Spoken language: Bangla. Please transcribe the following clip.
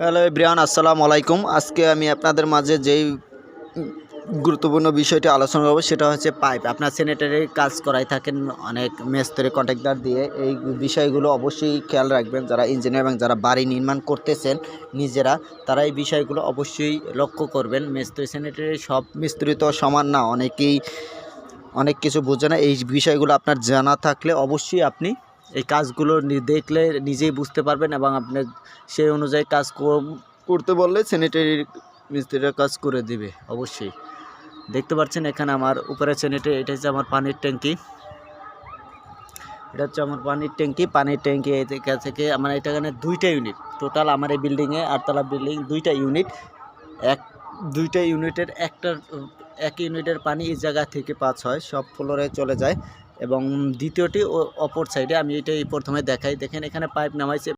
হ্যালো এভরিওয়ান, আসসালামু আলাইকুম। আজকে আমি আপনাদের মাঝে যেই গুরুত্বপূর্ণ বিষয়টি আলোচনা করব সেটা হচ্ছে পাইপ। আপনার স্যানিটারি কাজ করাই থাকেন অনেক মিস্ত্রি কন্ট্রাক্টর দিয়ে। এই বিষয়গুলো অবশ্যই খেয়াল রাখবেন। যারা ইঞ্জিনিয়ার এবং যারা বাড়ি নির্মাণ করতেছেন নিজেরা, তারা এই বিষয়গুলো অবশ্যই লক্ষ্য করবেন। মিস্ত্রি স্যানিটারি সব মিস্ত্রি তো সমান না, অনেকেই অনেক কিছু বোঝে না। এই বিষয়গুলো আপনার জানা থাকলে অবশ্যই আপনি এই কাজগুলো দেখলে নিজেই বুঝতে পারবেন এবং আপনি সেই অনুযায়ী কাজ করতে বললে স্যানিটারি মিস্ত্রিরা কাজ করে দিবে অবশ্যই। দেখতে পাচ্ছেন এখানে আমার উপরে স্যানিটারি, এটা হচ্ছে আমার পানির ট্যাঙ্কি। এটা হচ্ছে আমার পানির ট্যাঙ্কি থেকে আমার এখানে 2টা ইউনিট টোটাল। আমার এই বিল্ডিংয়ে 8তলা বিল্ডিং, 2টা ইউনিট। দুইটা ইউনিটের এক ইউনিটের পানি এই জায়গা থেকে পাস হয়, সব ফ্লোরে চলে যায়। এবং দ্বিতীয়টি অপর সাইডে, আমি এটাই প্রথমে দেখাই। দেখেন এখানে পাইপ নামাইছে।